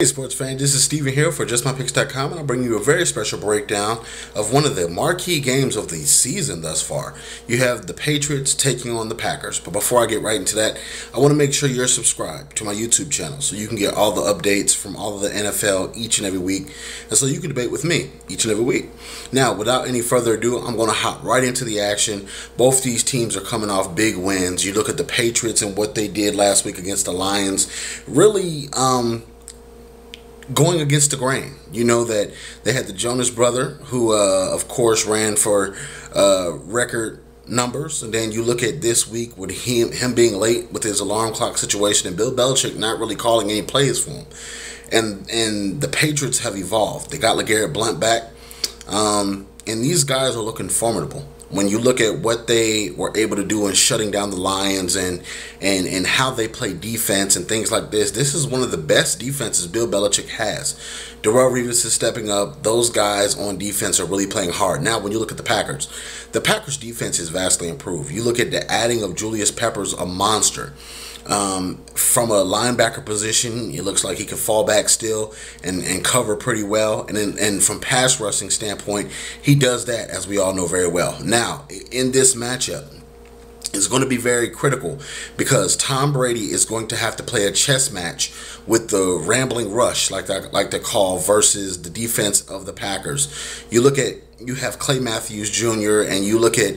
Hey sports fan, this is Steven here for JustMyPicks.com, and I'll bring you a very special breakdown of one of the marquee games of the season thus far. You have the Patriots taking on the Packers, but before I get right into that, I want to make sure you're subscribed to my YouTube channel so you can get all the updates from all of the NFL each and every week, and so you can debate with me each and every week. Now, without any further ado, I'm going to hop right into the action. Both these teams are coming off big wins. You look at the Patriots and what they did last week against the Lions. Really, going against the grain. You know that they had the Jonas brother, who of course ran for record numbers, and then you look at this week with him being late with his alarm clock situation and Bill Belichick not really calling any plays for him. And the Patriots have evolved. They got LeGarrette Blount back, and these guys are looking formidable. When you look at what they were able to do in shutting down the Lions and how they play defense and things like this is one of the best defenses Bill Belichick has. Darrelle Revis is stepping up. Those guys on defense are really playing hard. Now, when you look at the Packers defense is vastly improved. You look at the adding of Julius Peppers, a monster. From a linebacker position, it looks like he can fall back still and cover pretty well. And from pass rushing standpoint, he does that, as we all know very well. Now, in this matchup, it's going to be very critical because Tom Brady is going to have to play a chess match with the rambling rush, like I like to call, versus the defense of the Packers. You have Clay Matthews Jr. and you look at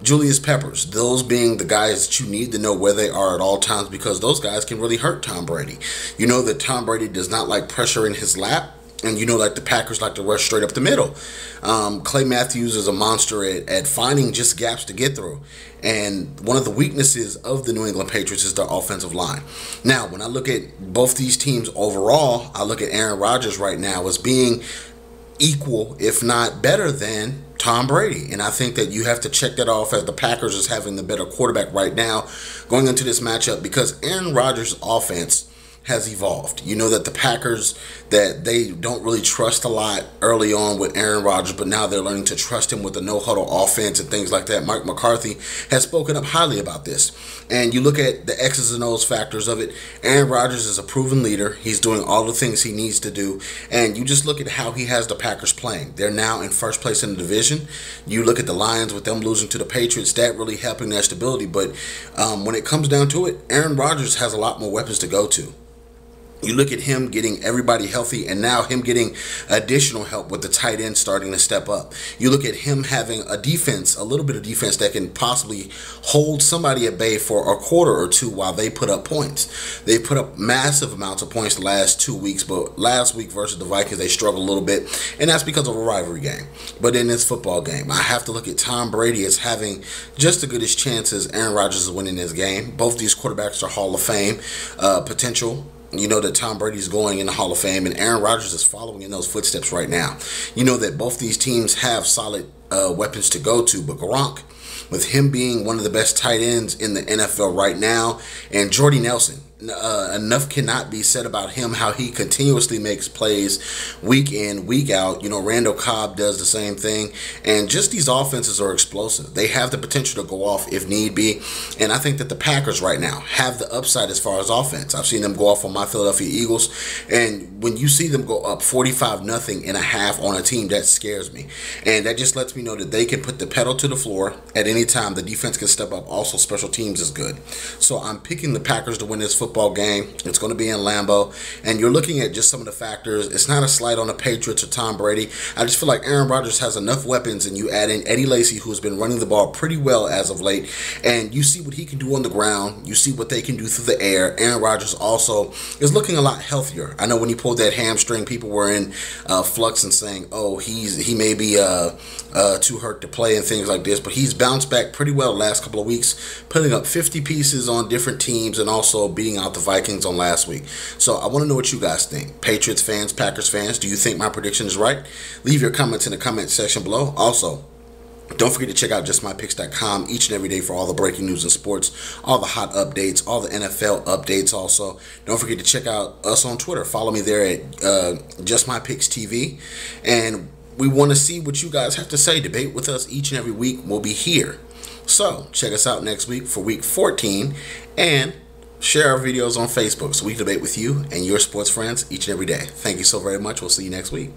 Julius Peppers, those being the guys that you need to know where they are at all times, because those guys can really hurt Tom Brady. You know that Tom Brady does not like pressure in his lap, and you know like the Packers like to rush straight up the middle. Clay Matthews is a monster at finding just gaps to get through. And one of the weaknesses of the New England Patriots is their offensive line. Now, when I look at both these teams overall, I look at Aaron Rodgers right now as being equal, if not better than Tom Brady. And I think that you have to check that off as the Packers is having the better quarterback right now going into this matchup, because Aaron Rodgers' offense has evolved. You know that the Packers, that they don't really trust a lot early on with Aaron Rodgers, but now they're learning to trust him with the no-huddle offense and things like that. Mike McCarthy has spoken up highly about this. And you look at the X's and O's factors of it. Aaron Rodgers is a proven leader. He's doing all the things he needs to do. And you just look at how he has the Packers playing. They're now in first place in the division. You look at the Lions with them losing to the Patriots, that really helping their stability. But when it comes down to it, Aaron Rodgers has a lot more weapons to go to. You look at him getting everybody healthy, and now him getting additional help with the tight end starting to step up. You look at him having a defense, a little bit of defense that can possibly hold somebody at bay for a quarter or two while they put up points. They put up massive amounts of points the last 2 weeks, but last week versus the Vikings, they struggled a little bit, and that's because of a rivalry game. But in this football game, I have to look at Tom Brady as having just as good as chances Aaron Rodgers is winning this game. Both these quarterbacks are Hall of Fame potential. You know that Tom Brady's going in the Hall of Fame, and Aaron Rodgers is following in those footsteps right now. You know that both these teams have solid weapons to go to, but Gronk, with him being one of the best tight ends in the NFL right now, and Jordy Nelson, enough cannot be said about him, how he continuously makes plays week in, week out. You know, Randall Cobb does the same thing, and just these offenses are explosive. They have the potential to go off if need be, and I think that the Packers right now have the upside as far as offense. I've seen them go off on my Philadelphia Eagles, and when you see them go up 45-0 in a half on a team, that scares me, and that just lets me know that they can put the pedal to the floor at any time. The defense can step up. Also, special teams is good. So I'm picking the Packers to win this football game. It's going to be in Lambeau, and you're looking at just some of the factors. It's not a slight on the Patriots or Tom Brady. I just feel like Aaron Rodgers has enough weapons, and you add in Eddie Lacy, who's been running the ball pretty well as of late, and you see what he can do on the ground. You see what they can do through the air. Aaron Rodgers also is looking a lot healthier. I know when he pulled that hamstring, people were in flux and saying, oh, he may be too hurt to play and things like this, but he's bounced back pretty well the last couple of weeks, putting up 50 pieces on different teams and also beating out the Vikings on last week. So I want to know what you guys think. Patriots fans, Packers fans, do you think my prediction is right? Leave your comments in the comment section below. Also, don't forget to check out JustMyPicks.com each and every day for all the breaking news in sports, all the hot updates, all the NFL updates also. Don't forget to check out us on Twitter. Follow me there at JustMyPicksTV. And we want to see what you guys have to say. Debate with us each and every week. We'll be here. So check us out next week for week 14. And Share our videos on Facebook so we can debate with you and your sports friends each and every day. Thank you so very much. We'll see you next week.